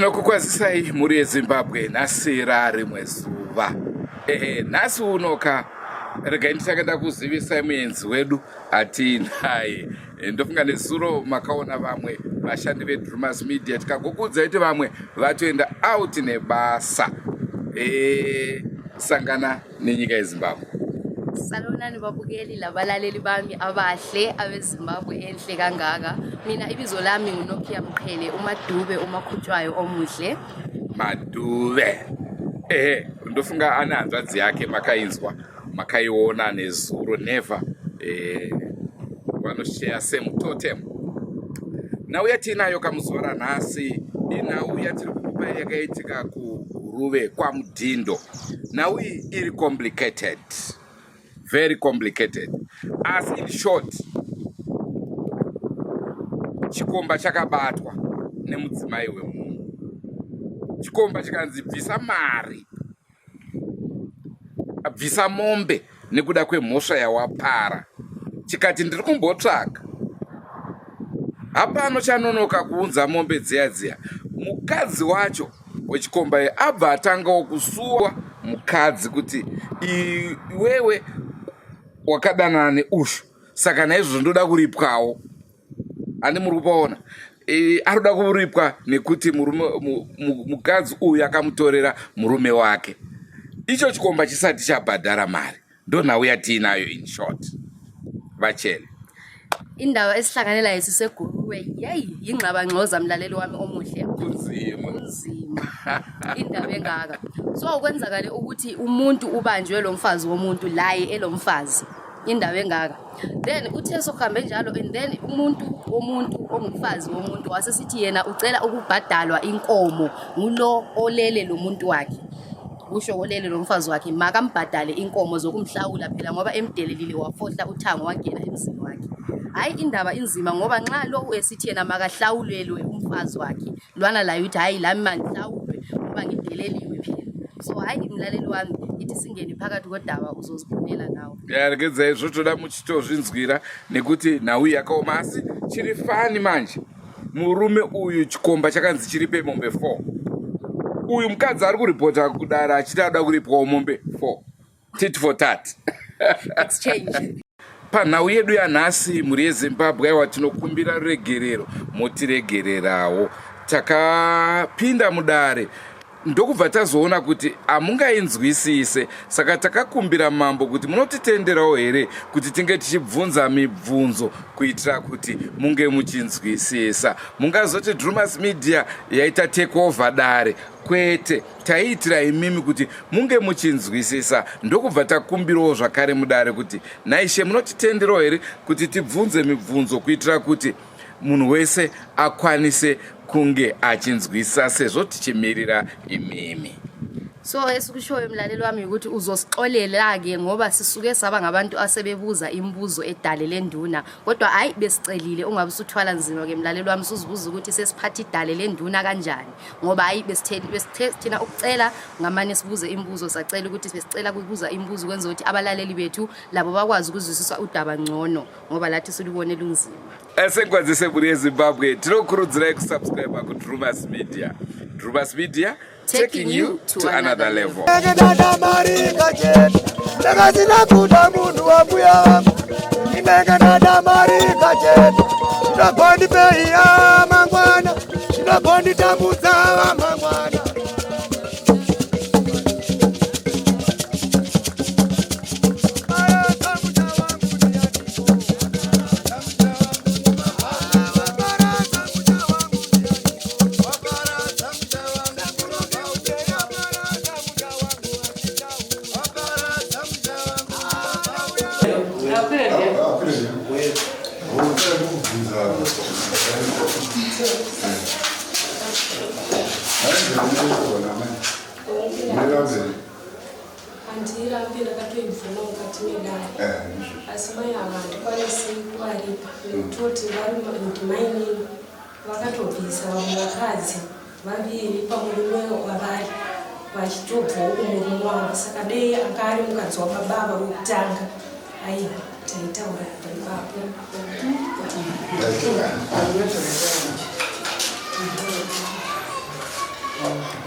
Tinokukwazisai muri yeZimbabwe nasira rimwe zuva. Nhasi unoka regai ndichakada kuzivisai muenzi wedu atinaye. Ndofunga nezuro makaona vamwe vashandi veDrumas Media tikagokudza kuti vamwe vatoenda out nebasa. Sangana nenyika yeZimbabwe. Salonani babukeli labalaleli bami abahle abeZimbabwe enhle kangaka. Mina ibizo lami nguNokia Mqhele, uMadube umakhutshwayo omuhle. Madube. Ndofunga ananzvadzi yake makainzwa, makaiona nezuro never. Vanosheya semutotem. Nauya tinayo kamuzora nhasi, inauya tiri kukupa yakaitika kuRuve kwaMudhindo. Now iri complicated. Very complicated. As in short, chikomba chakabatwa nemudzimai wemunhu. Chikomba chikanzi bvisa mari, bvisa mombe nekuda kwemhosva yawapara. Chikati ndiri kumbotsvaga. Hapano chanonoka kuunza mombe dziya. Mukadzi wacho wechikomba abva atangawo kusuwa mukadzi kuti iwewe wakadanana neushu, saka naizvozvo ndoda kuripwawo. Handi muri kupaona? Anoda kuripwa nekuti mukadzi uyu akamutorera murume wake. Icho chikomba chisati chabhadhara mari. Ndo nhau yatinayo in short. Vachele. Indaba esihlanganela yesiseguruwe yingxabangxoza mlaleli wami omuhle. Kunzima. Indaba engaka. So ukwenzakale ukuthi umuntu ubanjwe lo mfazi womuntu laye elomfazi. Indaba engaka. Then uthe sokuhambe njalo and then umuntu womuntu ongumfazi womuntu wasesithi yena ucela ukubhadalwa inkomo ngulo olele lo muntu wakhe. Usho olele lo mfazi wakhe makambhadale inkomo zokumhlawula phela ngoba emdelelile wafohla uthango wangena emzini wakhe. Hayi indaba inzima ngoba nxa lo esithi yena makahlawulelwe umfazi wakhe lwana la uthi hayi lami mangihlawulwe ngoba ngideleliwe phela. So hayi mlaleli wami ithi singene phakathi kodaba uzozibonela nawe. Ngeze zvotoda muchitozvinzwira nekuti nhau yakaomasi chiri fani manje. Murume uyu chikomba chakanzi chiri pemombe 4. Uyu mukadzi ari kuripota kudara achida kuripwawo mombe 4. Tit for tat. Exchange. Panhau yedu yanhasi muri yeZimbabwe watinokumbira ruregerero motiregererawo. Takapinda mudare ndokubva tazoona kuti hamungainzwisise, saka takakumbira mambo kuti munotitenderawo here kuti tinge tichibvunza mibvunzo kuitira kuti munge muchinzwisisa. Mungazoti Drumas Media yaita take over dare, kwete taiitira imimi kuti munge muchinzwisisa. Ndokubva takumbirawo zvakare mudare kuti naishe munotitenderawo here kuti tibvunze mibvunzo kuitira kuti munhu wese akwanise kunge achinzwisisa sezvo tichimirira imimi. So esikushoyo mlaleli wami ukuthi uzosixolela ke ngoba sisuke saba ngabantu asebebuza imibuzo edale lenduna, kodwa hayi besicelile ungabe usuthwala nzima ke mlaleli wami usibuza ukuthi sesiphatha idale lenduna kanjani, ngoba hayi besithina ukucela ngamane sibuze imibuzo, sacela ukuthi besicela ukubuza imibuzo kwenza ukuthi abalaleli bethu labo bakwazi ukuzwisisa udaba ngcono ngoba lathi silubone lunzima. Esenkwazise muri yeZimbabwe tinokurudzirai kusubscribe kuDrumas Media. Drumas Media, taking you to another level.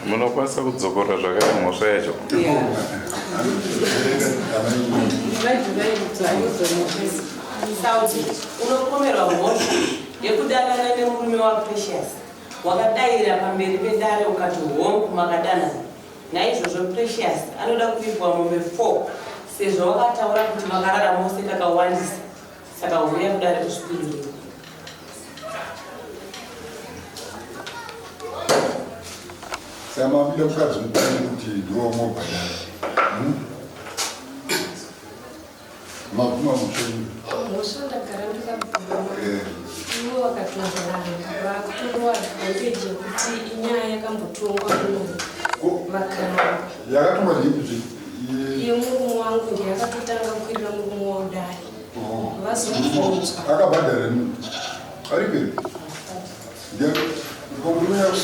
munokwanisa kudzokora zvakare mhosva yacho. Sauti unopomerwa mhosva yekudanana nemurume waPrecious wakadayira pamberi pedare ukati hongu makadanana. Naizvozvo Precious anoda kuvigwa mombe 4 sezvo wakataura kuti makarara mose kakawandisa, saka uya kudare kuzvipirira. Sama bila mukadzi mukuru kuti ndiwo mobhadhara mabvuma musheni ndagara ndikabvuma iwo wakatonzerana vakutorwa advantage yekuti inyaya yakambotongwa vakana yakatongwa ndii iyo murume wangu ndiyakatotanga kukwirira murume waudari vazobvunzwa akabhadhara ni ari peri ndikomurume yako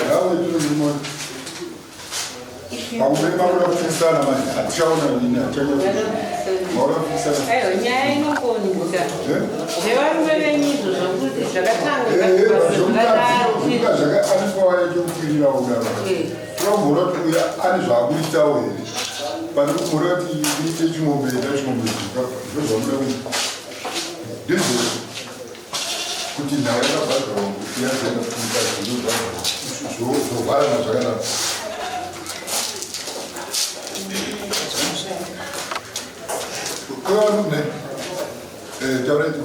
yawe tinomurume pamwe makuda kupikisana manje hatichaona nini makuda kupikisana Ayo nyaya inokonduka nevarume venyizvo zvokuti zvakatanga zvuka zvakaanifwa waitokukwirira udaro tinomboona kuti uya ane zvaakuitawo here pane kumura kuti ite chimombe chimombe zvozvamuda kuita ndizvo kuti nhau yakabhadharwa yazoenda kuita zvovharana zvakanaka kwavanune taureti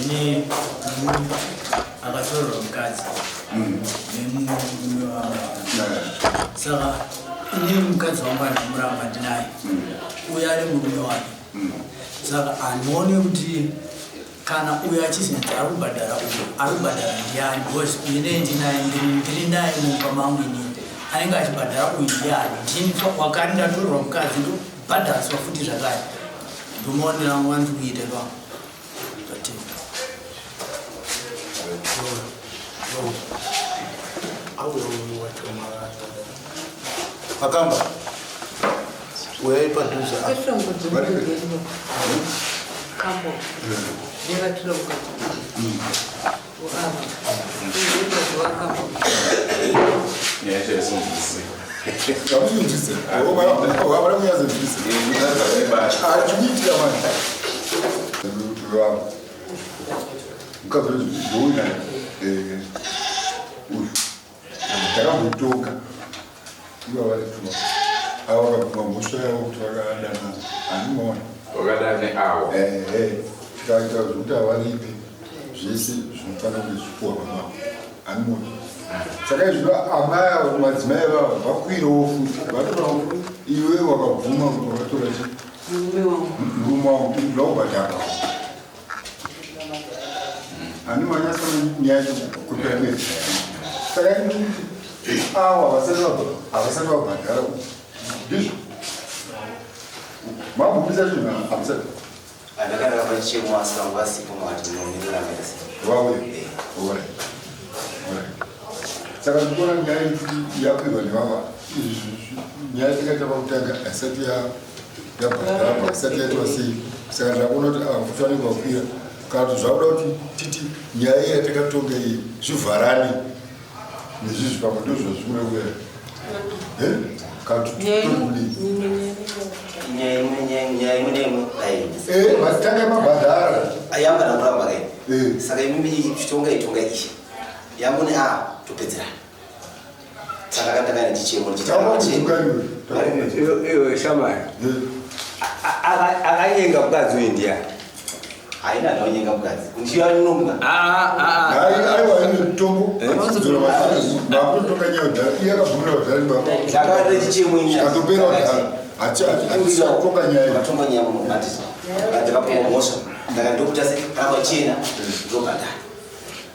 ndine akatorerwa mukadzi nemurume wangu saka ine mukadzi wangu andimuramba ndinaye uyo ari murume wake saka handione kuti kana uyo achizinzi ari kubhadhara uyo ari kubhadhara ndiani because ine ndiri naye mumba mangu inini anenge achibhadhara uyu ndiani ndini wakati ndatorerwa mukadzi ndobhadhariswa futi zvakare ndomaonera wandi kuita pa akamba uyai padhuze amuinzise wabara kunyazenzise achikuitira manje mukadzi ndouna uyu takambotoka iva varituma ava vakabvuma mhosva yavo kuti vakadana handimaona wakadane avo tikaita zvokuti havaripi zvese zvinofanira kuti zviporwa mavo handimaona saka izvino amai avo madzimai vavo vakwirawo futi vatorawo iwe wakabvuma kuti wakatora chi murume wangu kuti ndakubhadhara handimanyasana nyaya kupemeri saka avo havasati vabhadhara ndizvo mabvumisa zvinhu hamusati andakadaka pachimwa asikangu asipo mati munonenera mese wawe saka ndikuona nyaya yakwirwa nevava nyaya tikaita pakutanga asati yabhadharwa asati yaitwa sei saka ndakuona kuti kufanirwa kwira kana kuti zvakuda kuti titi nyaya yatakatonga iyi zvivharane nezvizvi pamwe ndozvazvikuda kuya kana kuti nyaya imwe neimwe matitanga mabhadhara yamba nakuramba kai saka imimi chitonga itonga ichi yambone topedzerana saka kandakana chichemo iwe shamai akanyenga mukadzi uyu ndiani haina ndaonyenga mukadzi ndiyanomwa aiwa ine mitombo makutotonga nyaya udhara iye akabvumira udhara ndakaita chichemo atopera udhara atotonga nyaya matonga nyaya munobatisa ndakapuwa mhosva ndakandokuta sekaramba chena ndobhadhara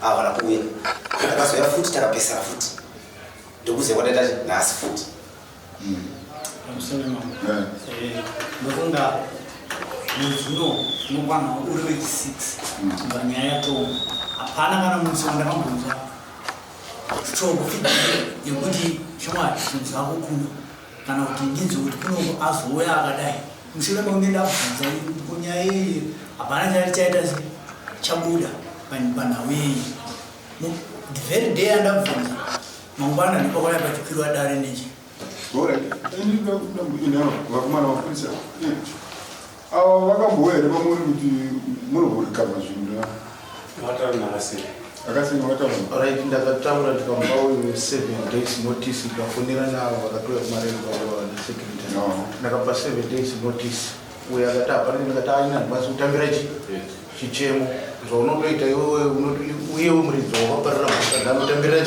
avana kuuya ndakazoya futi takapesana futi ndokuziva kwadaita nhasi futi ndofunga nezuro unokwana uri wechi6 panyaya yato hapana kana musi wandakambonzwa strong feedback yekuti shamwari zvinhu zvako kuno kana kuti ndinzwe kuti kuno azouya akadai mushure mekunge ndabvunza kunyaya iyi hapana chari chaita chabuda panawei the very day andabvunza mangwana ndipakwaya pachikwirwa dare nechi vakomana vafundisa ava vakamboya here vamuri kuti munoburikama zvinhu akasenga vataura right ndakataura ndikambao 7 days notice ndikafonera navo vakatoya kumarevaaasecretary ndakapa 7 days notice uyo akati hapana ndikati aina ndikwanisa kutambira chichemo zvaunotoita uyewo muridzi wakaparira mhosva ndamutambirira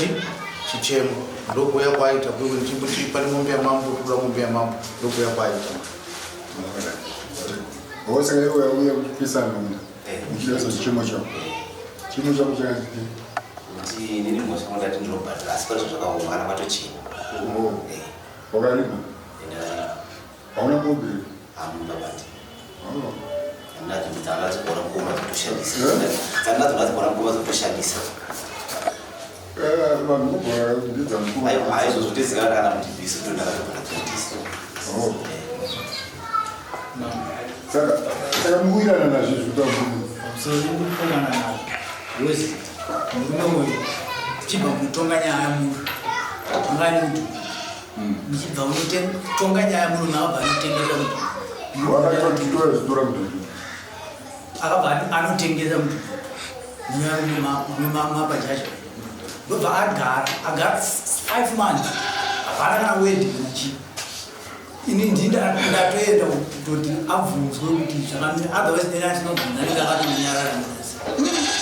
chichemo ndokuya kwaita kuti pane mombe yamambo toda mombe yamambo ndokuya kwaita osaka iwe uya kupisana muchireso chichemo chako chimo chako chakazii kuti nini mhosva ndati ndinobhadhira asi kwazvo zvakaungana kwatochina wakarima hauna mombe amundabati ndadzonadzikona ngoma dzotoshandisa vanhu vogora ndidza aizvozvotezikana kana kuti bhiso tondakatogona kuitisa saka mukuirana nazvo zvitamu ndikukomana navo wezi murume tichibva kunotonga nyaya yamunhu angani mutu ndichibva kunotonga nyaya yamunhu naabva anotengesa mutu wakatotitora zvitora mutu akabva anotengesa mutu mapa chacho ndobva agara 5 months hapana kana wendi kana chii ini ndatoenda kutoti abvunzwe kuti zvakamira otherwise dena tinobvunza nenge akatonyarara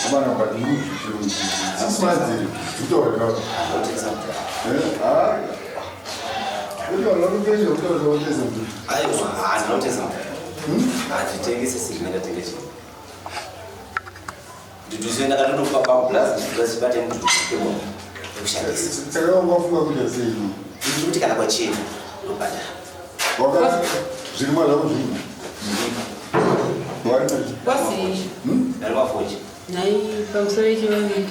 abana badini zvichiroziasimadzi zvitaura sakawangafunga kuti asei kuti kana kwachena nobhadhara zvirimwa zvako zvino kwasi nai pamusoro yechivaviri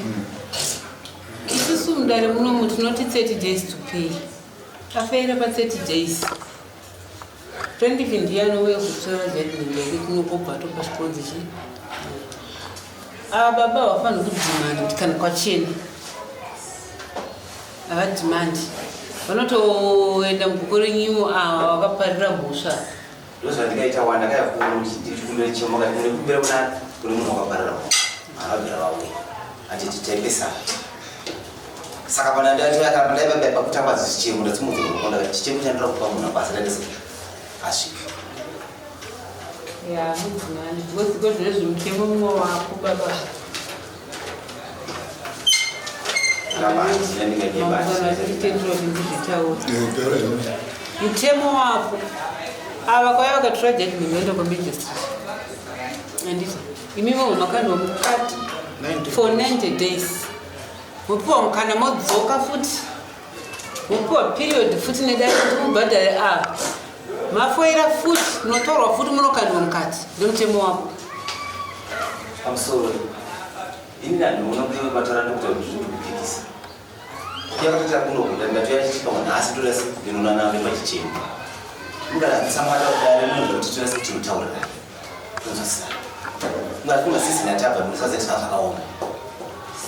isusu mudare munomu tinoti 30 days to pay afaira pa 30 days 20 ndiyanowe kutora jadinendeke kunokobva topa sponsorship ava baba vafanira kudhimanda kuti kana kwachena havadhimandi vanotoenda mugukuru nyimo ava vakaparira mhosva ndozvandikaita wanda kayakutichikumbira chimaka kunekumbira kuna kune munhu wakaparira akabvira vauya atiti taipesana saka pana ndaibaba pakutambadza chichemo ndatsimudzaakonda chichemo chandira kupa munhu basa ndandisi asvika ya mudzimani ndikoziko zvezvemutemo mumwe wako baba mutemo wako ava kwaya vakatora judgment vaenda kwamagistrate anditi imimo makandwa mukati for 90 days mupiwa mukana modzoka futi mupiwa period futi nedai kuti mubhadhare mafoira futi munotorwa futi munokandwa mukati ndemutemo wako pamusoro ini ndandiona kuti matora ndokuta zvindikupikisa yakatoita kunokuda ndatoyachichipaona asi torasi ndinona nave pachichemo ungadasamata kudare munhu kuti torasi tinotaurira tozosara ungakunga sisina tabva musazetika zvakaoma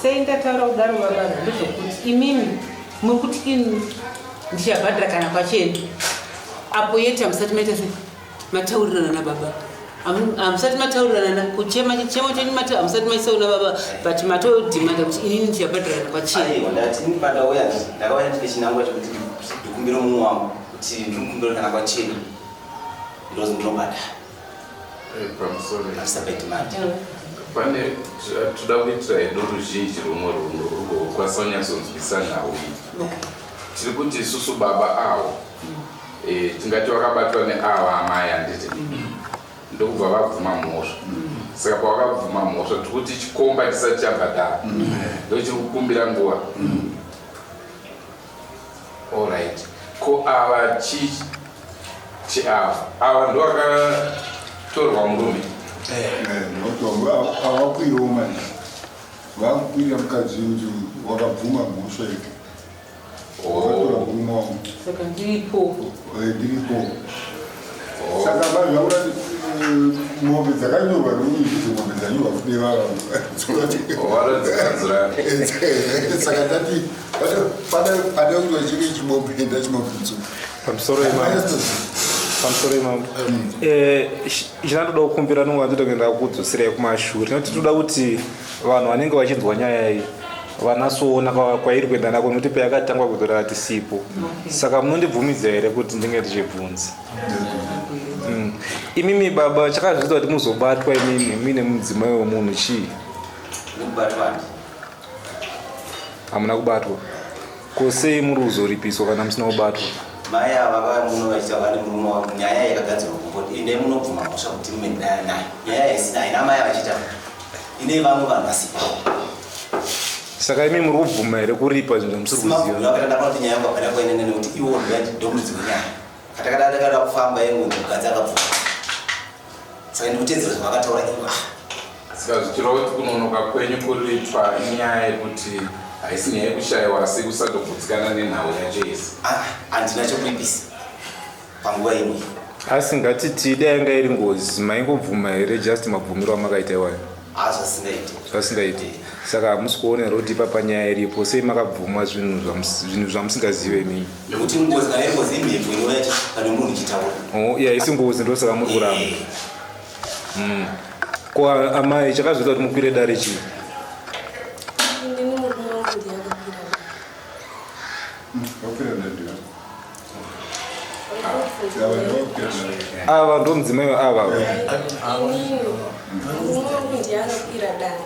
sei ndataura kudaro vabara ndezvokuti imimi muri kuti ini ndichabhadhira kana kwachena apo yeti hamusati maita mataurirana nababa hamusati mataurirana kuchema chichemo chenyu hamusati maisawo nababa but matodhimanda kuti inini ndichabhadhira kana kwachena ndati ini pandauya ndakauya ndine chinangwa chekuti ndikumbire mumwe wangu kuti ndikumbire kana kwachena ndozi ndinobhadhara asabaidhimandi pane toda kuitira edo ruzhinji rumwe runhu rukwanisa kunyatsonzwisa nhau iyi tiri kuti isusu baba avo tingati vakabatwa neava amai handiti ndokubva vabvuma mhosva saka pavakabvuma mhosva tiri kuti chikomba chisati chabhadhara ndochiri kukumbira nguva allright ko ava chiava ndo vakatorwa murume avakwiriwo mani vakukwirira mukadzi kuti wakabvuma mhosva ike wakatora murume wangu saka ndiripo ndiripo saka vanhu vakurati mombe dzakanyorwa nokuiti mombe dzanyorwa kudevara saka tati pada kuti vachike chimombe ndachimombe pamusoro imambo chinatoda kukumbira nowadzota kuenda kudzosera kumashure nekuti toda kuti vanhu vanenge vachinzwa nyaya iyi vanasoona kwairi kuenda nako nokuti payakatangwa kuzorara tisipo saka munondibvumidza here kuti ndinge ndichibvunza imimi baba chakazvita kuti muzobatwa imimi muine mudzimai wemunhu chii hamuna kubatwa kosei muri kuzoripiswa kana musina kubatwa mai ava muno vachita vane murume wavo nyaya yakagadzirwa kumboti ine munobvuma mhosva kuti mumendaya naye nyaya isina ina mai vachita ine vamwe vanhu vasipa saka imi muri kubvuma here kuripa zvinhu musiri kuziva ndakanoti nyaya yangu apana kuenene nekuti iwo ndomudzi wenyaya katakadada kufamba yengu mukadzi akabvuma saka ndikutedzera zvavakataura iwa saka zvichirova kuti kunonoka kwenyu kuriitwa inyaya yekuti haisi nyaya yekushayiwa asi kusadogutsikana nenhau yacho isi handina chokuipisa panguva imwe asi ngatiti ida yanga iri ngozi maingobvuma here just mabvumiro amakaita iwayo zvasingaiti saka hamusi kuonera kuti ipapa nyaya iripo sei makabvuma zvinhu zvamusingazive imimi nekuti ngozi kana iri ngozi imhepo inoyacho kana munhu ichitaura yaisi ngozi ndosaka muri kuramba ko amai chakazvita kuti mukwire dare chii ava ndo mudzimai ava ndiyakakwira dare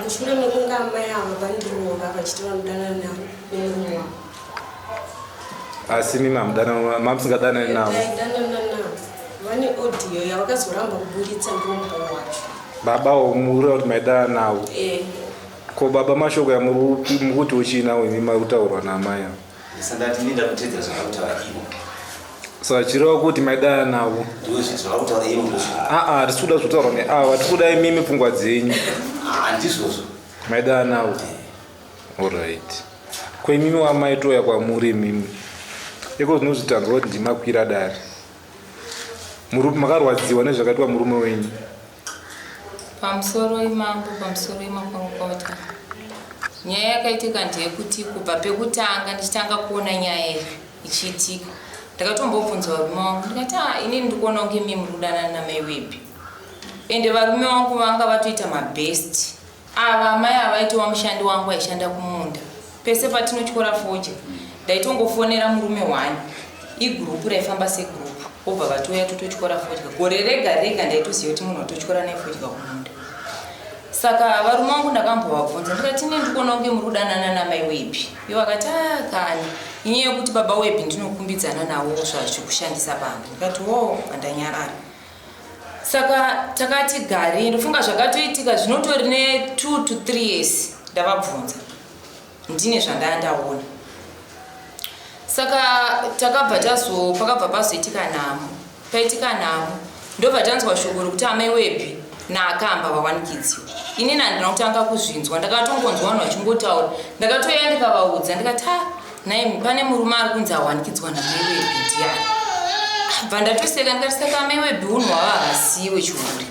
mushure mekunge amai avo vandiroga vachiti vanodana nemurume wavo asi mimi mamusingadanani navo danana navo vane audio yavakazoramba kuburitsa ndombo wacho baba muri kuti maidana navo ko baba mashoko yamuri kuti uchinawo imi mari kutaurwa naamai avo sandati ndinda kutedzera zvakakutaura ivo saka chireva kuti maidana navo zvakakutaura ivo tisi kuda zvotaurwa neava tiri kuda imimi pfungwa dzenyu handizvozvo maidana navo allright ko imimi wamaitoya kwamuri imimi iko zvinozvitanzwa kuti ndimakwira dare makarwadziwa nezvakaitwa murume wenyu pamusoro imambo pamusoro imakorokota nyaya yakaitika ndeyekuti kubva pekutanga ndichitanga kuona nyaya iyi ichiitika ndakatombobvunza varume vangu ndikati inini ndikuona kunge mimi murikudana namai wepi ende varume vangu vanga vatoita mabhest ava amai avaitiwa mushandi wangu aishanda kumunda pese patinotyora foja ndaitongofonera murume wani igurupu raifamba segurupu obva vatoya tototyora fodya gore rega rega ndaitoziva kuti munhu watotyora naifodya kumunda saka varume vangu ndakambovabvunza ndikati ine ndikuona kunge muri kudanana namai wepi ivo vakati kani inyaya yekuti baba wepi ndinokumbidzana nawo zvachikushandisa pamba ndikati pandanyarara saka takati gari ndofunga zvakatoitika zvinotori ne2 to 3 years ndavabvunza ndine zvandaandaona saka takabva pakabva pazoitika nhamo paitika nhamo ndobva tanzwa shoko rokuti amai wepi naakamba vawanikidziwa inini handina kutanga kuzvinzwa ndakatongonzwa vanhu vachingotaura ndakatoya ndikavaudza ndikati naimi pane murume ari kunzi awanikidzwa namai wepi ndiani bva ndatoseka ndikati saka amai wepi unhu wava havasiyiwe chiuri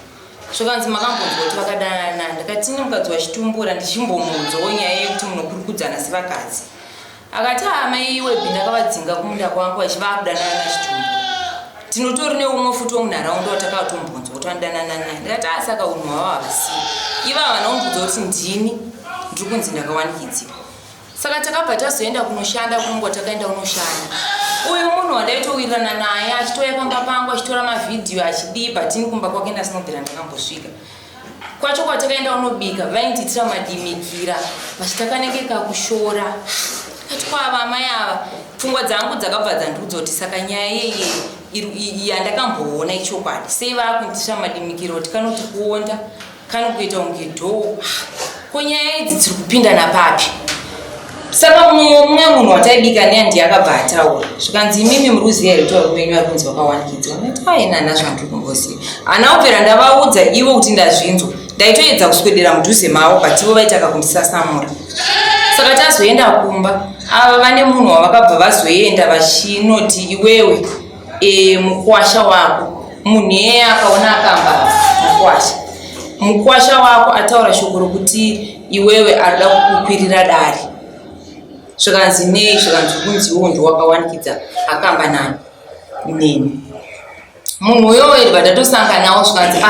zvakanzi makambonzwa kuti vakadanana ndikati ini mukadzi wachitumbura ndichimbomuudzawo nyaya yekuti munokurukudzana sevakadzi akati amai wepi ndakavadzinga kumunda kwangu achiva kudanana nachitumbu tinotori neumwe futi womunharaunda watakatombonzwa kuti vanodanana naye ndikati saka unhu hwava havasiyi iva vanombudza kuti ndini ndiri kunzi ndakawanikidziwa saka takabva tazoenda kunoshanda kunongwa takaenda kunoshanda uyu munhu wandaitowirirana naye achitoya pamba pangu achitora mavhidhiyo achidipa tini kumba kwake ndasinobvira ndakambosvika kwacho kwatakaenda kunobika vainditira madimikira vachitakanengeka kushora kati kwava amai ava pfungwa dzangu dzakabva dzandiudza kuti saka nyaya yeye yandakamboona ichokwadi sei vaakunditira madimikiro kuti kanoti kuonda kanokuita unge dhoo ko nyaya idzi dziri kupinda napapi saka mumwe munhu wataibika neya ndiye akabva ataura zvikanzi imimi muri kuziva here kuti varumenyu vari kunzi vakawanikidzwa nati nana zvandiri kumboziva hana kupera ndavaudza ivo kuti ndazvinzwa ndaitoedza kuswedera mudhuze mavo bativo vaitaka kundisasamura saka tazoenda kumba ava vane munhu wavakabva vazoenda vachinoti iwewe mukwasha wako munhu iyeye akaona akamba mukwasha. Mukwasha wako ataura shoko rokuti iwewe arida kukwirira dare. Zvikanzi nei, zvikanzi kunzi iwo ndiwakawanikidza akamba nani neni. Munhu uyoyo vatatosanga nawo zvikanzi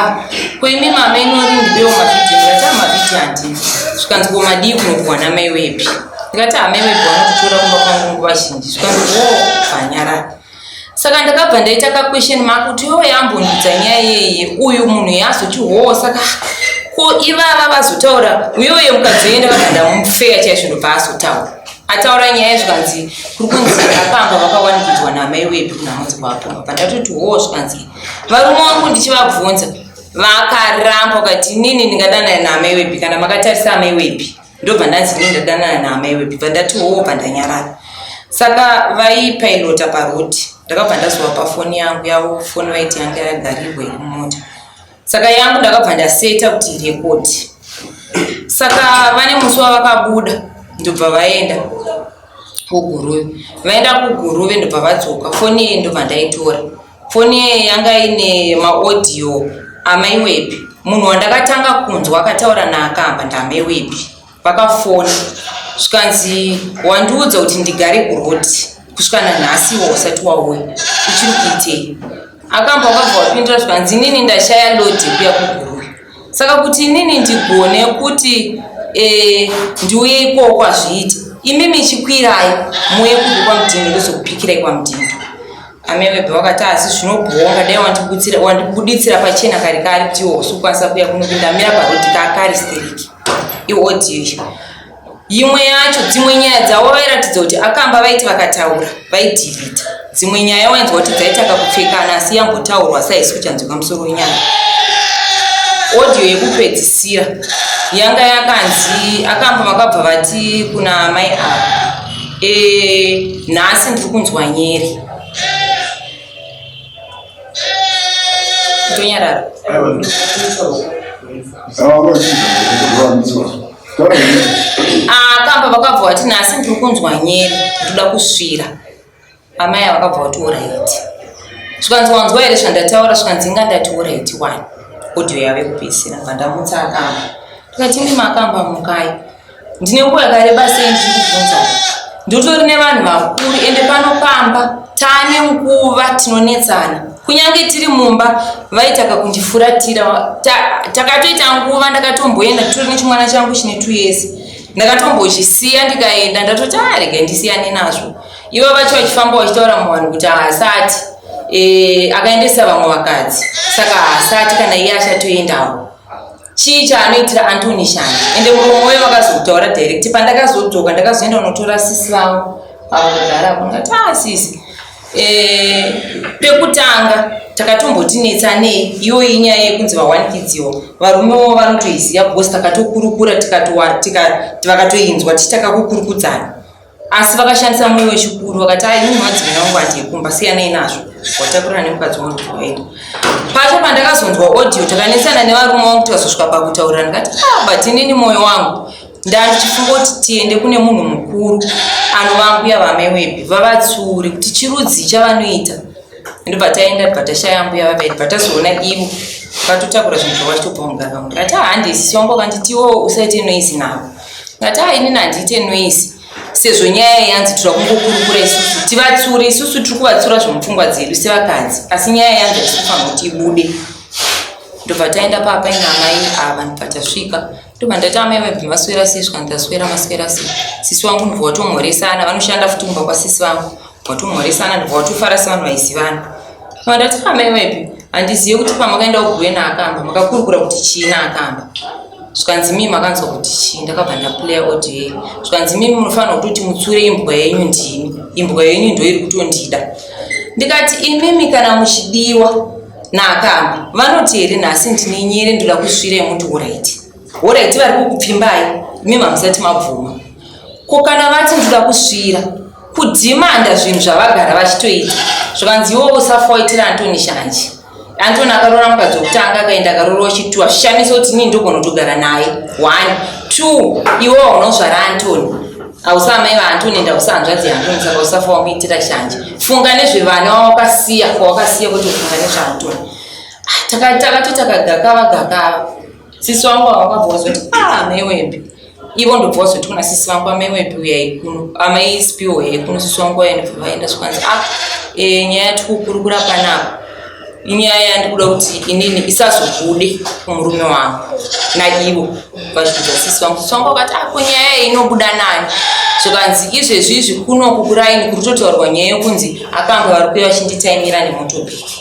koimi mama inori ndipewo mavhidhi. Ndikati mavhidhi handini. Zvikanzi komadii kunokuwana mai wepi. Ndikati amai wepi vanokutora kumba kwangu nguva zhinji. Zvikanzi bvanyarara. Saka ndakabva ndaita kakwesheni mark kuti iwo yambondudza nyaya yeye uyu munhu yazochihowo. Saka ko ivava vazotaura uyoyo mukazoenda kana ndamufeya chaizvo ndobva azotaura. Ataura nyaya zvikanzi kuri kunzi akamba vakawanikidzwa namai wepi kuna mudzi kwapo. Pandatoti zvikanzi varume vangu ndichivabvunza vakaramba vakati inini ndingadanana namai wepi kana makatarisa amai wepi. Ndobva ndanzi inini ndadanana namai wepi. Pandati pandanyarara. Saka vaipilota parodi. Ndakabva ndazovapa foni yangu yavo, foni vaiti yanga yagarirwa iri mumota. Saka yangu ndakabva ndaseta kuti irekodi. Saka vane musi wavakabuda ndobva vaenda kuguruve. Vaenda kuguruve ndobva vadzoka. Foni iyi ndobva ndaitora. Foni iyi yanga ine maaudio amai wepi. Munhu wandakatanga kunzwa akataura naakamba ndamai wepi. Vakafona. Zvikanzi wandiudza kuti ndigare kuroti. Kusvika nanhasiwo usati wauya uchiri kuitei. Akamba wakabva wapindura zvikanzi inini ndashaya lodi kuya kuguruve. Saka kuti inini ndigone kuti ndiuye ikoko kwazviita. Imimi chikwirai muye kubva kwamutindo ndozokupikirai kwamutindo. Amai wepi vakati asi zvinobhonga dai wandibuditsira pachena kare kare kuti iwo usokwanisa kuya kunopinda mira parodi kakari steriki. Iaudio imwe yacho dzimwe nyaya dzavo vairatidza kuti akamba vaiti vakataura vaidhirita. Dzimwe nyaya wainzwa kuti dzaitaka kupfekana asi yangotaurwa saisi kuchanzwika musoro wenyaya. Audio yekupedzisira yanga yakanzi akamba makabva vati kuna mai ava nhasi ndiri kunzwa nyeri. Tonyarara. Akamba vakabva vati nhasi ndiri kunzwa nyeri ndoda kusvira. Amai ava vakabva vati oraiti. Zvikanzi wanzwa here zvandataura. Zvikanzi ngandati oraiti wani. Audio yave kupedzisira vandamutsa akamba. Ndikati imi makamba mukai. Ndine nguva yakareba sei ndiri kubvunza. Ndotori nevanhu vakuru ende panopamba tane nguva tinonetsana. Kunyange tiri mumba vaitaka kundifuratira. Takatoita nguva ndakatomboenda tori nechimwana changu chine 2 years. Ndakatombochisiya ndikaenda ndatoti rega ndisiyane nazvo. Ivo vacho vachifamba vachitaura muvanhu kuti haasati akaendesa vamwe vakadzi. Saka haasati kana iye achatoendawo. Chii chaanoitira Anthony Shanje. Ende muromo we vakazotaura direct. Pandakazodzoka ndakazoenda kunotora sisi vavo vakagara apo. Ndikati sisi pekutanga takatombotinetsa nei iyo inyaya yekunzi vawanikidziwa. Varumewo vanotoiziva because takatokurukura vakatoinzwa tichitaka kukurukudzana. Asi vakashandisa mwoyo wechikuru vakati inini madzimai vangu andiyekumba siyanei nazvo watakurana nemukadzi wangu waenda. Pacho pandakazonzwa audio takanetsana nevarume vangu tikazosvika pakutaura ndikati but inini mwoyo wangu ndandichifunga kuti tiende kune munhu mukuru anovanguya vamai wepi vavatsure kuti chirudzi chavanoita. Ndobva taenda patashaya mbuya vavairi patazoona ivo vakatotakura zvinhu zvavachitopa mugara. Ndikati handisi wangu akanditiwo usaite noisi navo. Ndikati inini handiite noisi sezvo nyaya yanzi tiri kungokurukura isusu tivatsure. Isusu tiri kuvatsura zvomupfungwa dzedu sevakadzi asi nyaya yanzi hatinofanira kuti ibude. Ndobva taenda papa ina amai ava ndobva tasvika. Ndobva ndati amai wepi maswera sei. Svika ndaswera maswera sei. Sisi wangu ndobva watomhoresana vanoshanda futi kumba kwasisi vangu watomhoresana ndobva watofara sevanhu vaisivana. Ndati amai wepi handizive kuti pamakaenda kuguve naakamba makakurukura kuti chii naakamba. Zvikanzi mimi makanzwa kuti chii. Ndakabva ndaplaya audio. Zvikanzi mimi munofanira kutoti mutsure imbwa yenyu ndini. Imbwa yenyu ndo iri kutondida. Ndikati imimi kana muchidiwa naakamba vanoti here nhasi ndine nyere ndoda kusvira muti oraiti. Oraiti vari kukupfimbai imimi hamusati mabvuma. Ko kana vati ndoda kusvira kudhimanda zvinhu zvavagara vachitoita. Zvikanzi iwo usafa waitira Anthony Shanje. Anthony akarora mukadzi wokutanga akaenda akarora wechitatu ashamisa kuti inini ndogona kutogara naye 1 2 iwo unozvara Anthony hausamai vaAnthony ndausahanzvadzi yaAnthony saka usafa wamuitira Shanje. Funga nezvevana wawakasiya kuti ufunga nezvaAnthony. takagakava sisi wangu wakabvozwa kuti maiwembe ivo ndobvozwa kuti kuna sisi wangu amaiwembe uyai kuno amaispiwo uyai kuno sisi wangu vaenda zvikwanzi nyaya yatikurukura panapa inyaya yandikuda kuti inini isazobude kumurume wangu naivo vazvibvisa sisi wangu wakati kunyaya inobuda nani zvikanzi izvezvizvi kuno kukuraini kuri totaurwa nyaya yokunzi akanga vari kuya vachinditaimira nemotobheki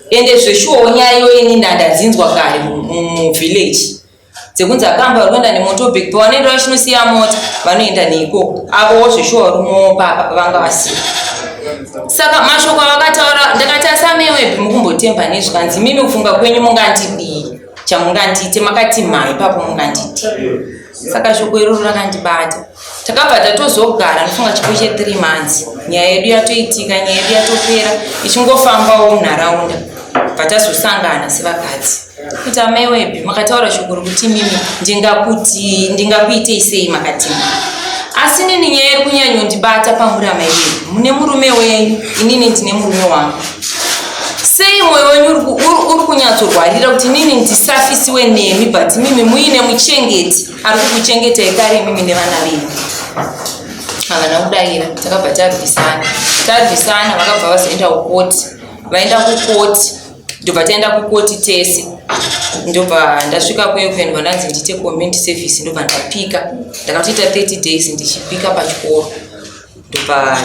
ende zveshuwo nyaya iyoyo inini ndadzinzwa kare muvillage dzekunzi akamba vari kuenda nemotobheki pavanoenda vachinosiya mota vanoenda neikoko avowo zveshuwa rumo vanga vasiya saka mashoko avakataura ndakati asamaiwebhi mukumbotemba nezvikanzi mimi kufunga kwenyu mungandidii chamungandite makati mhai papo mungandite saka shoko iroro rakandibata takabva tatozogara ndifunga chipo che3 months nyaya yedu yatoitika nyaya yedu yatopera ichingofambawo munharaunda bvatazosangana sevakadzi kuti amaiwebhi makataura shoko rokuti mimi ndingakuitei sei makati asi nini nyaya iri kunyanyondibata pamuri amaiwebhi mune murume wenyu inini ndine murume wangu sei mwoyo wenyu uri kunyatsorwarira kuti nini ndisafisiwe nemi but mimi muine muchengeti ari kukuchengetai kare mimi nevana venyu havana kudayira takabva tarwisana vakabva vazoenda kukoti vaenda kukoti ndobva taenda kukoti tese ndobva ndasvika kuendwa ndanzi ndite community service ndobva ndapika ndakatoita 30 days ndichipika pachikoro ndobva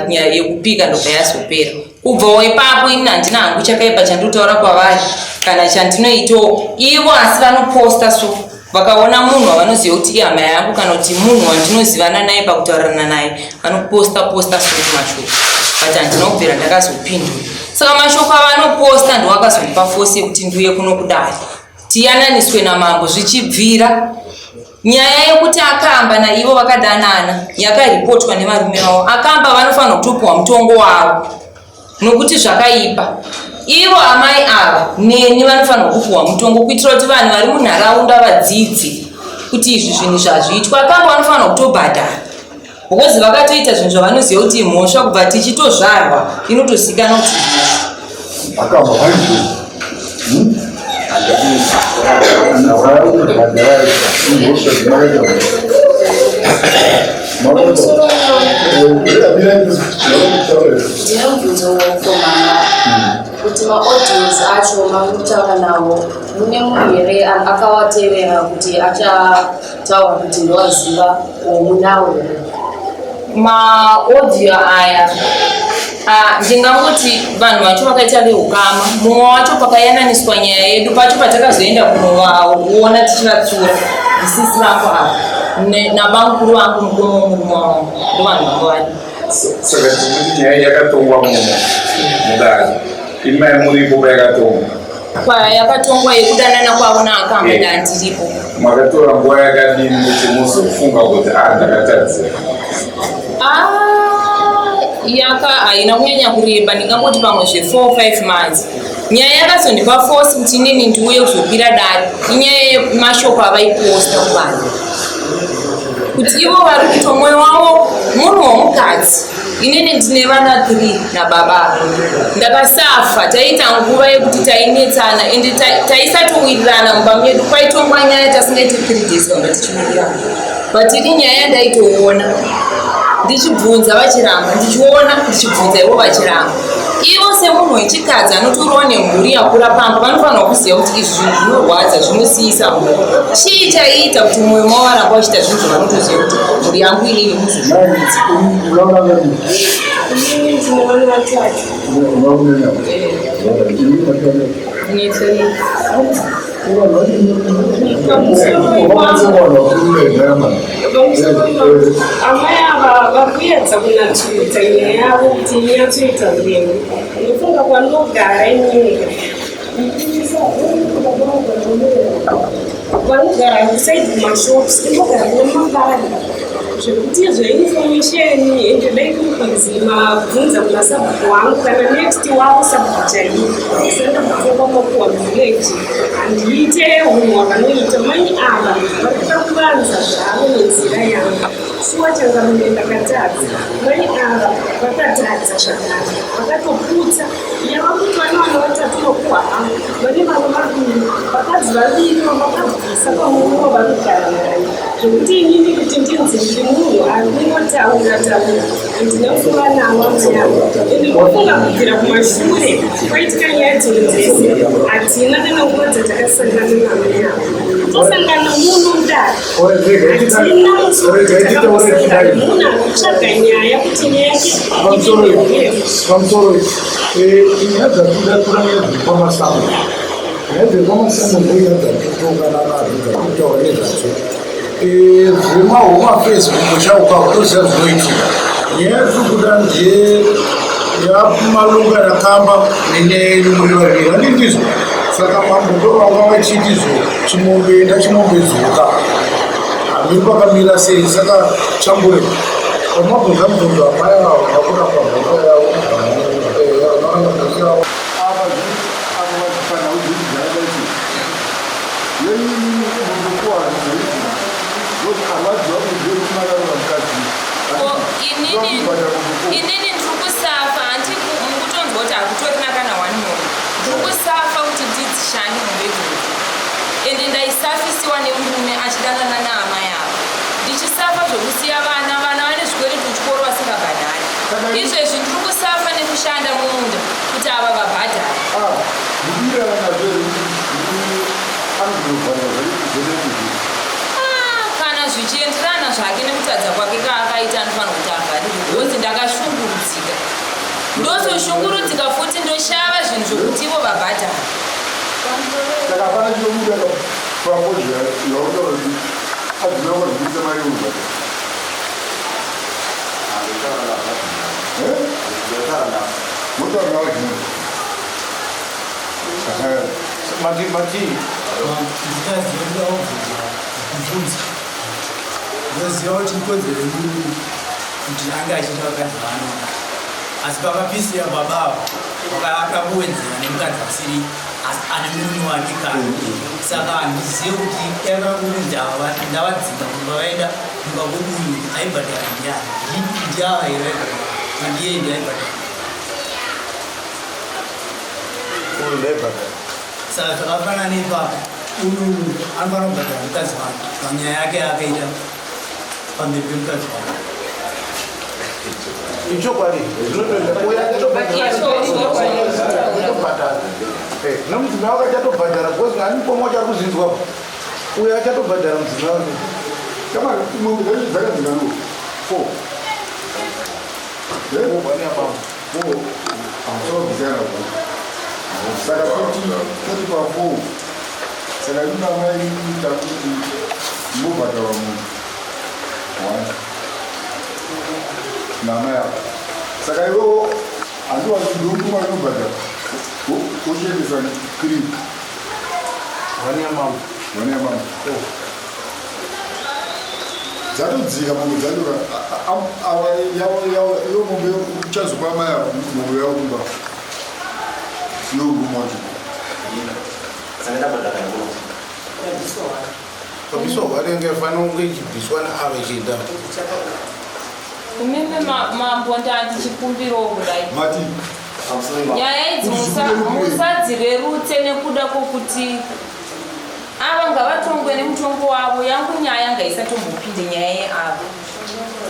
nyaya yekupika ndobva yazopera kubvawo ipapo ini handina hangu chakaipa chandinotaura kwavari kana chandinoitawo ivo asi vanoposta so vakaona munhu wavanoziva kuti ihama yangu kana kuti munhu wandinozivana naye pakutaurirana naye vanoposta so mashoko but handina kubvira ndakazopindura saka mashoko avanoposta ndowakazondipa force yekuti ndiuye kuno kudai tiyananiswe namambo zvichibvira nyaya yekuti akamba naivo vakadanana yakaripotwa nevarume vavo akamba vanofanira kutopiwa mutongo wavo nokuti zvakaipa ivo amai ava neni vanofanira kupiwa mutongo kuitira kuti vanhu vari munharaunda vadzidze kuti izvi zvinhu zvazviitwa akamba vanofanira kutobhadhara because vakatoita zvinhu zvavanoziva kuti mhosva kubva tichitozvarwa inotozikanwa kuti akamba ndinobvunzo wokomama kuti maaudience acho makutaura nawo mune munhu here akawatevera kuti achataura kuti ndowaziva womunawo maaudio aya ndingangoti vanhu vacho vakaita veukama mumwe wacho pakayananiswa nyaya yedu pacho patakazoenda kunovaona tichivatsura ndisisi vangu ava nabamukuru vangu murume wangu ndo vanhu vanga vadi saka tikuti nyaya yakatongwa mudare imai muripo payakatongwa yakatongwa yekudanana kwavo naakamba ndandiripo makatora nguva yakadini kuti muzofunga kuti ndakatadzira haina kunyanya kureba ndingangoti pamwe zve4-5 months nyaya yakazondipa force kuti inini ndiuye kuzopira dare inyaya yemashoko avaiposta kuvanhu kuti ivo vari kuita mwoyo wavo munhu womukadzi inini ndine vana 3 nababa ndakasafa taita nguva yekuti tainetsana ende taisatowirirana mumba medu kwaitongwa nyaya tasingaiti 3 days vanga tichiwirirana but ini nyaya yandaitoona ndichibvunza vachiramba ndichiona ndichibvunza ivo vachiramba ivo semunhu wechikadzi anotoriwo nemhuri yakura pamba vanofanira kuziva kuti izvi zvinhu zvinorwadza zvinosiyisa mhuri chii chaiita kuti mwoyo mavo varamba vachita zvinhu zvavanotoziva kuti mhuri yangu inini muzozviidzi amai ava vakuedza kunatsuridza nyaya yavo kuti inyatsoita uremu ndofunga kwandogara inyika vanogara kusaidi mashops inogara nemabari zvekuti zveinformation ende dai kunzi mabvunza kuna sabhuku wangu kana next wavo sabhuku chaivo senda kufunga makuwa village handiite hunhu hwavanoita mai ava varikuda kuvanza zvavo nenzira yangu shuwa changamune ndakatadza mai ava vakatadza zvakare vakatoputsa yava kuti vana vana vatatu makuwa avo vakadzi vaviri vamakabvisa pamurume varikugara naye zvokuti inini kuti ndinzi ndiri munhu arinotaura ndinofunga nawo amayavo ndinofunga kubvira kumashure kwaitika nyaya dzese hatina kana nguva dzatakasangana namayavo tosangana munhu kudaro hatina musoro dzatakambosangana munhu akutsvaga nyaya kuti nyaya yake pamusoro nyaya dzatinodatura nezvepamasambo nezvepamasambo ndonya dzatotongana nazvo dzakutaura nezvadzo zvemahoma facebook chaukako toziva zvinoitika nyaya dzikuda yamalunga nakamba nenyaya yedu muri vaviri handindizvo saka mambo ndovanga vachitizvo chimombe enda chimombe dzuka hamiri pakamira sei saka chambure pamabvunza mubvunzo amai avo vakura pabvunzo yavo inini ndiri kusafa mukutonzwa kuti hakutorina kana one more ndiri kusafa kuti ndidzishande mubedroom ende ndaisafisiwa nemurume achidanana naama yavo ndichisafa zvokusiya vana vane zvikwereti kuchikoro vasingabhadhari izvezvi ndiri kusafa nekushanda mumunda kuti ava vabhadhari kana zvichienderana zvake nekutadza kwake kaakaita anofanira kuti avharirwe bhozi ndakashungurudzika ndozoshungurudzika futi ndoshava zvinhu zvokuti ivo vabhadhari ndoziva kuti ikodzero yemunhu kuti anga achiita vakadzi vanona asi pakapisira babavo akamuwedzera nemukadzi asiri ane murume wake kare saka handizive kuti yakakuri ndavadzinga kuti vavaenda nyumba koduyu aibhadhara ndiani ndiava here ndiye ndiaibhadhara saka zvakafanana ipapo uyu anofanira kubhadhara mukadzi wake panyaya yake yakaita pamberi pemukadzi wake ichokwadi nomudzimai wake achatobhadhara bcause anipomwe achari kuzinzwapo uyo achatobhadhara mudzimai wake dzakadzingano 4 amusoro saka kuti pa4 saka ina mai takuti mbobhadhara munhu namaya saka iwo handiwazindokuma inobhadhara uchiendesa krim vanyamama dzatodzika mombe dzatora iyo mombe uchazopa maya mombe yaumba yogumacho kabiswa vanenge fanira kunge ichibviswa neava ichienda imimi mambo ndandichikumbirawo kudai nyaya idzi musadzirerutse nekuda kwokuti ava ngavatongwe nemutongo wavo yangu nyaya ngaisatombopinde nyaya yeavo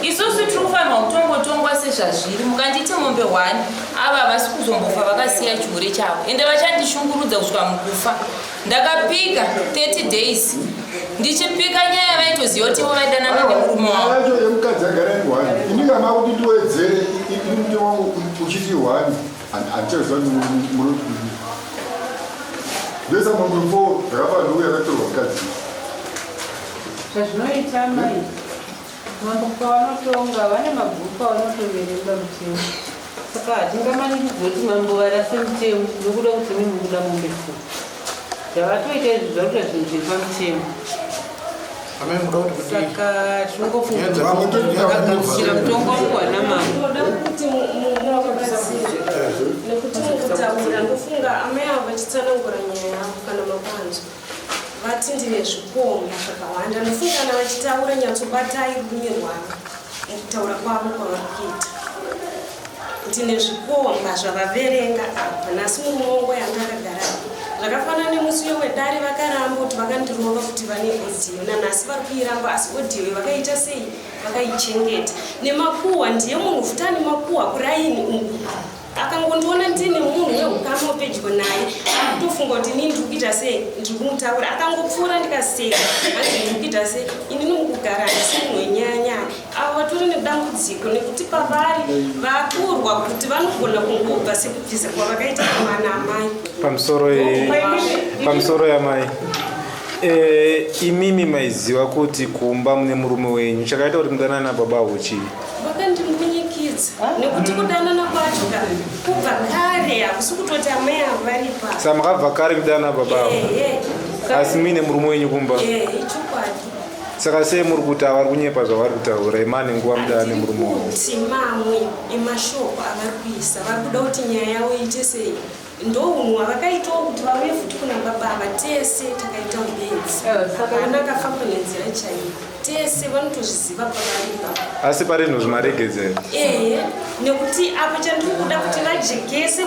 isusu tiri kufanirwa kutongotongwa sezvazviri mukanditi mombe 1 ava havasi kuzombofa vakasiya chihure chavo ende vachandishungurudza kusvika mukufa ndakapika 30 days ndichipika nyaya vaitoziva kuti ivo vaidanana nemurume wavo yemukadzi agara ni1 ini kana kuti ndiwedzere ini muti wangu uchiti 1 handichaziva munoti ndesa mamwe 4 zvakafanira uye akatorwa mukadzi zvazvinoita mai mambo pavanotonga vane mabhuku avanotoverenga mutemo saka hatingamaniki kuti mambo varase mutemo nokuda kuti mimukuda mombe 4 zvavatoita izvi zvakuita zvinhu zviri pamutemo saka tinongofungaakagamusira mutongo wamukwana mambo kuti nekuti mukutaura ndofunga amai avo vachitsanangura nyaya yavo kana mapanzo vati ndine zvipombwa zvakawanda nofungana vachitaura nyatsobatai rume rwavo mukutaura kwavo kwavari kuita ndine zvipombwa zvavaverenga apa nhasi murume wangu yanga akagara zvakafanana nemusi dare vakaramba kuti vakandirova kuti vane odiyo nanhasi vari kuiramba asi odiyo vakaita sei vakaichengeta nemakuhwa ndiye munhu futa nemakuhwa kuraini uku akangondiona ndine munhu weukama pedyo naye akutofunga kuti ini ndiri kuita sei ndiri kumutaura akangopfuura ndikaseka hanzi ndiri kuita sei ini nomukugara ndisi munhu wenyanyanya avo vatori nedambudziko nekuti pavari vakurwa kuti vanogona kungobva sekubvisa kwavakaita kumana amai pamusoro yamai imimi maiziva kuti kumba mune murume wenyu chakaita kuti mudanana baba uchi vakandimunyikidza nekuti kudanana kwacho kubva kare hakusi kutoti amai avo vari pa sa makabva kare kudanana babavo asi muine murume wenyu kumba ichokwadi saka sei muri kuti avari kunyepa zvavari kutaura imane nguva mudana nemurume wavo kuti mamwe emashoko avari kuisa vari kuda kuti nyaya yavo iite sei ndounhu havakaitawo kuti vauye futi kuna babava tese takaita ubenzi hapana akafamba nenzira chaiyo tese vanotozviziva pavaripa asi pari nhu zvimaregedzera nekuti apa chandiri kuda kuti vajekese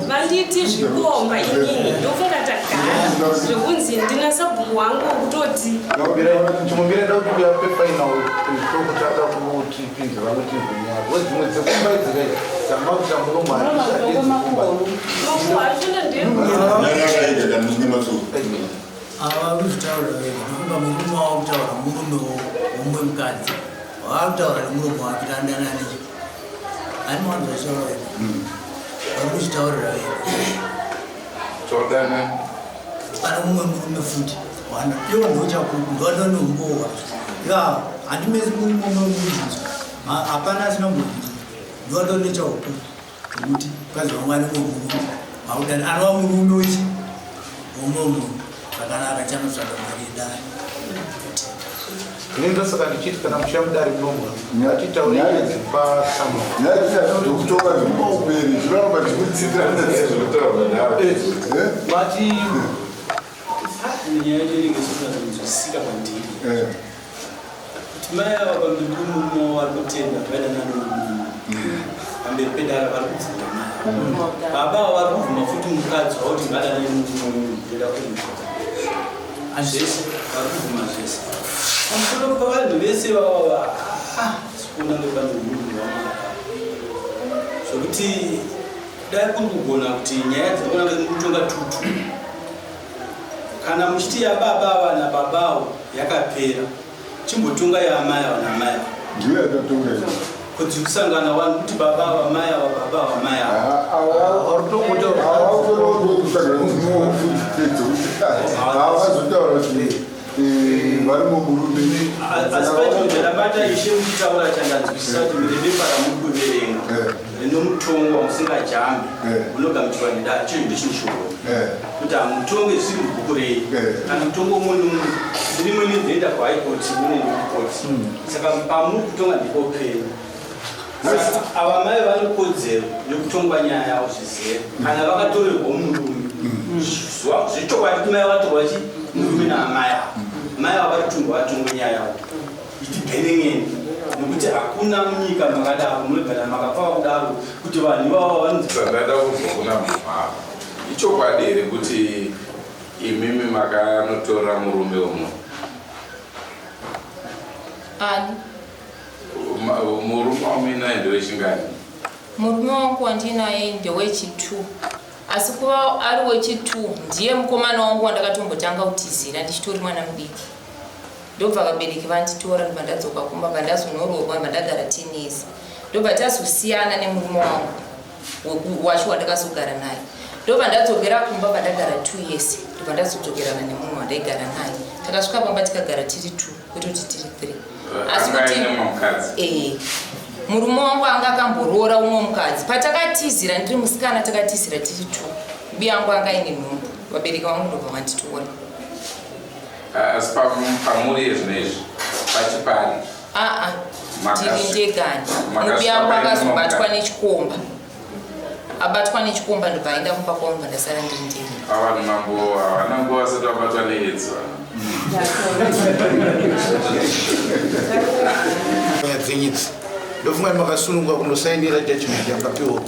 vanditi zvikomba inini ndofunga tagara zvekunzi ndina sabhuku wangu wokutoti chimumbira kuti kuyapefainal tokutata kuti pinza vanotivhunyaro wedzimwe dzekumba idzirei tamba kuti amuromwari ava kuzvitaura ndofunga murume wava kutaura murume womwe mukadzi wava kutaura nemurume wake tandanani ani mwanza zvitaura vari kuzvitaurira pana mumwe murume futi iwo ndochakuku ndoanonombowa ya handimesi murume umwe mubvunzo hapana asina mubvunzo ndoanonechakuku nokuti mukadzi wamwani mwemurume maudani anova murume wechi womwe munhu zvakanaka chanotsvaga mari yedare inendo saka ndichiti kana mushamudari munomwa atitaurekutoka zvimauperi zvinoramba zvikutsitirati nyaya yachoingesonaanzwisisika kwandiri kuti mai ava pamberi pomurume vari kutenda vadananomurume pamberi pedara vari kudzira mai baba ava vari kuvhuma futi mukadzi wauti ngadanane murume eda kuti zvese vari kuvhuma zvese pamusoro pavanhu vese vavava sikuona ndopane munhu wamara zvokuti dai kuri kugona kuti nyaya dzinoona kutonga tutu kana muchiti yababa ava nababawo yakapera chimbotonga yaamai ava namai ava ndiyo yakatonga kuti kusangana vanhu kuti baba ava mai ava baba ava mai avazotaura kuti vari muburume asi patinodabata ishe muchitaura chandanzwisisa kuti mirembe paramuri kuverenga rinomutongo wamusingajambi unogamuchirwa nedaa chinhu ndechinishoro kuti hamutonge zviri mubhuku rei kana mutongo umwe nomwe rimwe nezenda kuhaikoti mune nekukoti saka pamuri kutonga ndipopei ava mai vane kodzero yekutongwa nyaya yavo zvizive kana vakatorerwa murume zvechokwadi kuti mai vatorwa chi murume naamai avo mai avo vatongwa vatongwe nyaya yavo ichibhenengeni nekuti hakuna munyika makadaro munogara makapfava kudaro kuti vanhu ivavo vanzandada kuzokuna mumhava ichokwadi here kuti imimi makanotora murume umwe ani murume wamina ndewechingani murume wangu wandinaye ndewechi2 asi kuva ari wechi2 ndiye mukomana wangu wandakatombotanga kutizira ndichitori mwana mudiki ndobva vabereki vanditora ndobva ndadzoka kumba bandazonoroorwa ndobva ndagara 10 years ndobva tazosiyana nemurume wangu wacho wandakazogara naye ndobva ndadzokera kumba bandagara 2 years ndobva ndazodzokerana nemunhu wandaigara naye takasvika pamba tikagara tiri 2 kwetoti tiri 3 asi kuti murume wangu anga akamboroora umwe mukadzi patakatizira ndiri musikana takatizira tiri 2 bibi yangu anga ine nhumbu vabereki vangu ndobva vanditora asi pamuri yezvinezvi pachipari tiri ndegani mubi yangu akazobatwa nechikomba abatwa nechikomba ndobva aenda kumba kwaunga ndasara ndiri ndegani avanhu mambo havana nguva vasati vabatwa needzi dzenyidzi ndofunga makasunungwa kunosainira judgment yakapiwa